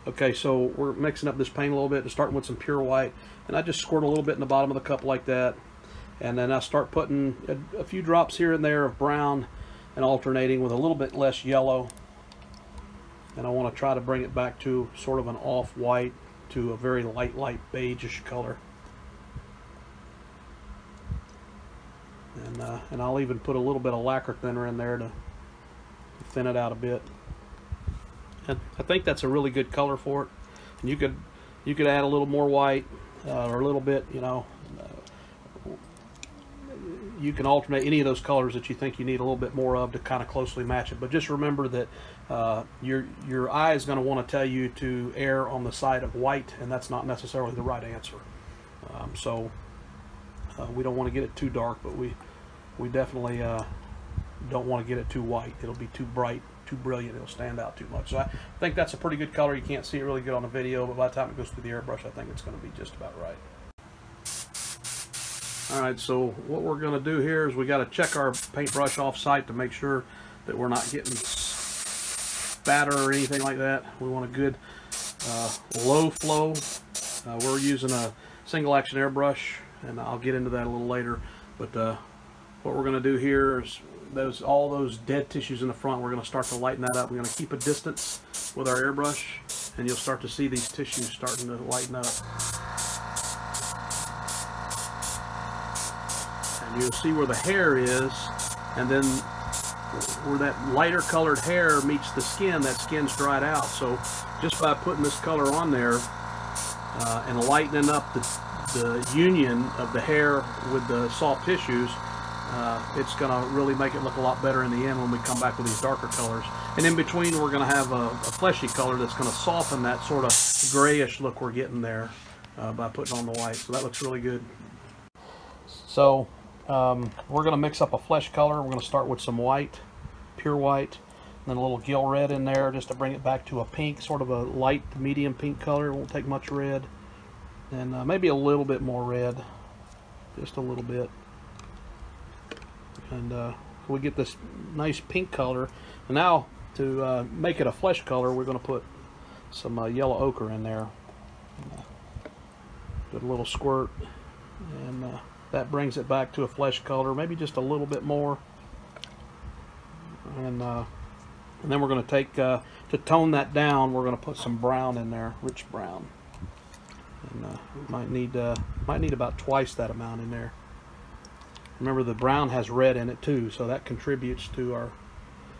Okay, so we're mixing up this paint a little bit, starting with some pure white, and I just squirt a little bit in the bottom of the cup like that, and then I start putting a few drops here and there of brown and alternating with a little bit less yellow, and I want to try to bring it back to sort of an off-white to a very light beigeish color. And I'll even put a little bit of lacquer thinner in there to thin it out a bit. And I think that's a really good color for it. And you could add a little more white or a little bit, you know. You can alternate any of those colors that you think you need a little bit more of to kind of closely match it. But just remember that your eye is going to want to tell you to err on the side of white, and that's not necessarily the right answer. We don't want to get it too dark, but we definitely don't want to get it too white. It'll be too bright, too brilliant. It'll stand out too much. So I think that's a pretty good color. You can't see it really good on the video, but by the time it goes through the airbrush, I think it's going to be just about right. Alright, so what we're going to do here is we got to check our paintbrush off site to make sure that we're not getting spatter or anything like that. We want a good low flow. We're using a single action airbrush, and I'll get into that a little later. But what we're going to do here is all those dead tissues in the front, we're going to start to lighten that up. We're going to keep a distance with our airbrush, and you'll start to see these tissues starting to lighten up. And you'll see where the hair is, and then where that lighter colored hair meets the skin, that skin's dried out. So just by putting this color on there and lightening up the union of the hair with the soft tissues, it's going to really make it look a lot better in the end when we come back with these darker colors. And in between, we're going to have a fleshy color that's going to soften that sort of grayish look we're getting there by putting on the white. So that looks really good. So we're going to mix up a flesh color. We're going to start with some white, pure white, and then a little gill red in there just to bring it back to a pink, sort of a light medium pink color. It won't take much red. And maybe a little bit more red, just a little bit. And we get this nice pink color. And now to make it a flesh color, we're going to put some yellow ochre in there. Put a little squirt, and that brings it back to a flesh color, maybe just a little bit more. And then we're going to take, to tone that down, we're going to put some brown in there, rich brown. And might need about twice that amount in there. Remember, the brown has red in it too, so that contributes to our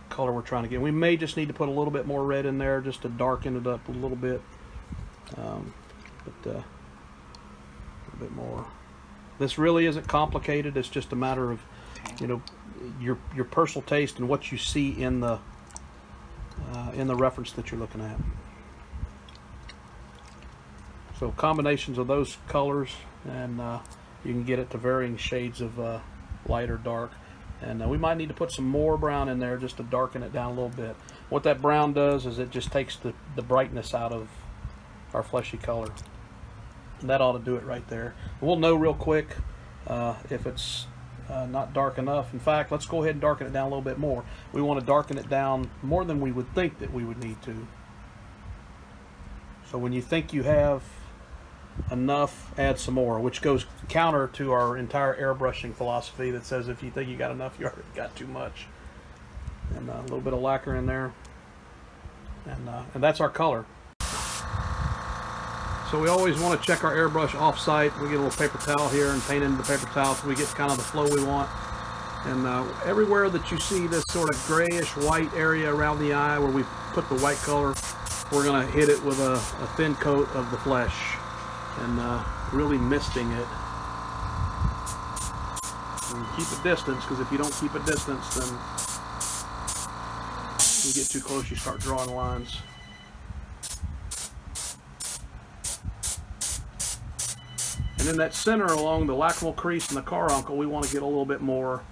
color we're trying to get. We may just need to put a little bit more red in there just to darken it up a little bit. A little bit more. This really isn't complicated. It's just a matter of, you know, your personal taste and what you see in the reference that you're looking at. So combinations of those colors, and you can get it to varying shades of light or dark. And we might need to put some more brown in there just to darken it down a little bit. What that brown does is it just takes the brightness out of our fleshy color. And that ought to do it right there. We'll know real quick if it's not dark enough. In fact, let's go ahead and darken it down a little bit more. We want to darken it down more than we would think that we would need to. So when you think you have enough, add some more, which goes counter to our entire airbrushing philosophy that says if you think you got enough, you already got too much. And a little bit of lacquer in there, and that's our color. So we always want to check our airbrush off-site. We get a little paper towel here and paint into the paper towel so we get kind of the flow we want. And everywhere that you see this sort of grayish white area around the eye where we put the white color, we're going to hit it with a thin coat of the flesh and really misting it. And keep a distance, because if you don't keep a distance, then you get too close, you start drawing lines. And in that center along the lacrimal crease and the carbuncle, we want to get a little bit more.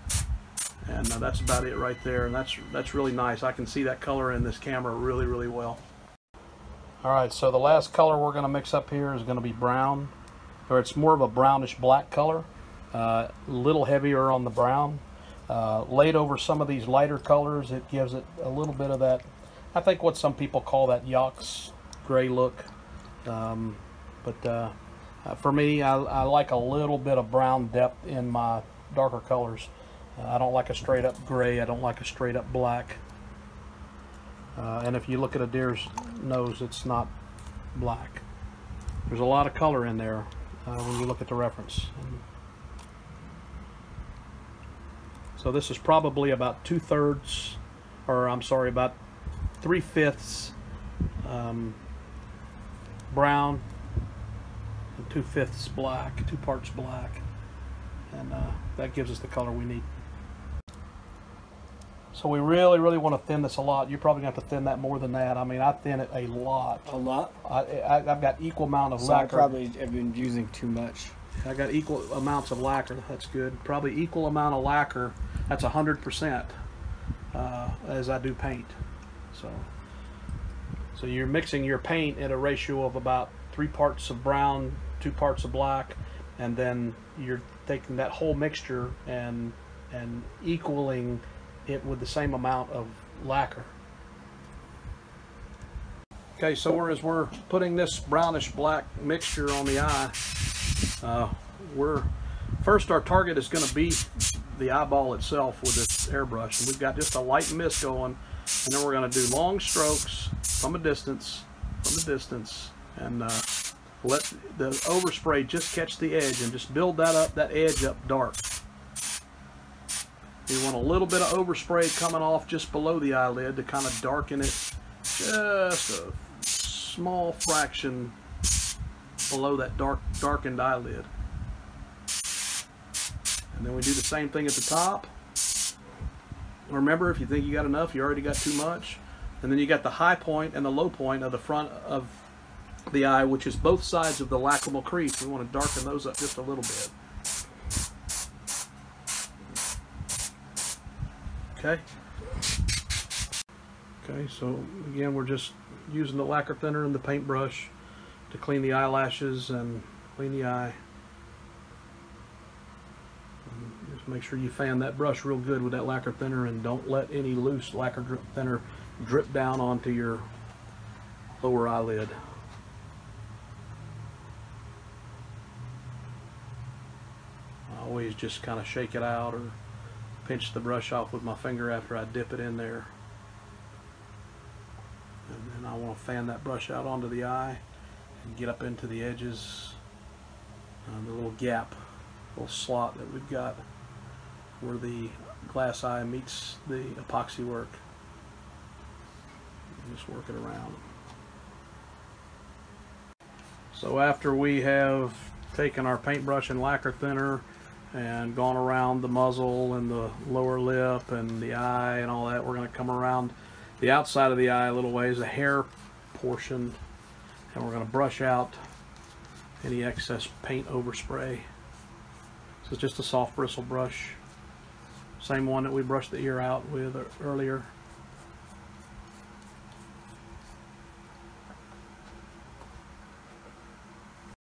And that's about it right there. And that's really nice. I can see that color in this camera really, really well. Alright, so the last color we're going to mix up here is going to be brown. Or it's more of a brownish black color. A little heavier on the brown. Laid over some of these lighter colors, it gives it a little bit of that, I think what some people call that Yox gray look. For me, I like a little bit of brown depth in my darker colors. I don't like a straight up gray. I don't like a straight up black. And if you look at a deer's nose, it's not black. There's a lot of color in there when you look at the reference. So this is probably about 2/3, or I'm sorry, about 3/5 brown and 2/5 black, 2 parts black, and that gives us the color we need. So we really want to thin this a lot. You're probably going to have to thin that more than that. I mean, I thin it a lot. A lot? I've got equal amount of so lacquer. I probably have been using too much. I got equal amounts of lacquer. That's good. Probably equal amount of lacquer. That's 100% as I do paint. So you're mixing your paint at a ratio of about 3 parts of brown, 2 parts of black, and then you're taking that whole mixture and equaling it with the same amount of lacquer. Okay, so as we're putting this brownish black mixture on the eye, first our target is going to be the eyeball itself with this airbrush, and we've got just a light mist going, and then we're going to do long strokes from a distance, and let the overspray just catch the edge and just build that edge up dark. You want a little bit of overspray coming off just below the eyelid to kind of darken it just a small fraction below that darkened eyelid. And then we do the same thing at the top. Remember, if you think you got enough, you already got too much. And then you got the high point and the low point of the front of the eye, which is both sides of the lacrimal crease. We want to darken those up just a little bit. Okay. Okay, so again, we're just using the lacquer thinner and the paintbrush to clean the eyelashes and clean the eye. And just make sure you fan that brush real good with that lacquer thinner, and don't let any loose lacquer thinner drip down onto your lower eyelid. I always just kind of shake it out or pinch the brush off with my finger after I dip it in there. And then I want to fan that brush out onto the eye and get up into the edges, the little gap, little slot that we've got where the glass eye meets the epoxy work. And just work it around. So after we have taken our paintbrush and lacquer thinner and gone around the muzzle and the lower lip and the eye and all that, we're going to come around the outside of the eye a little ways, the hair portion, and we're going to brush out any excess paint overspray. So it's just a soft bristle brush, same one that we brushed the ear out with earlier.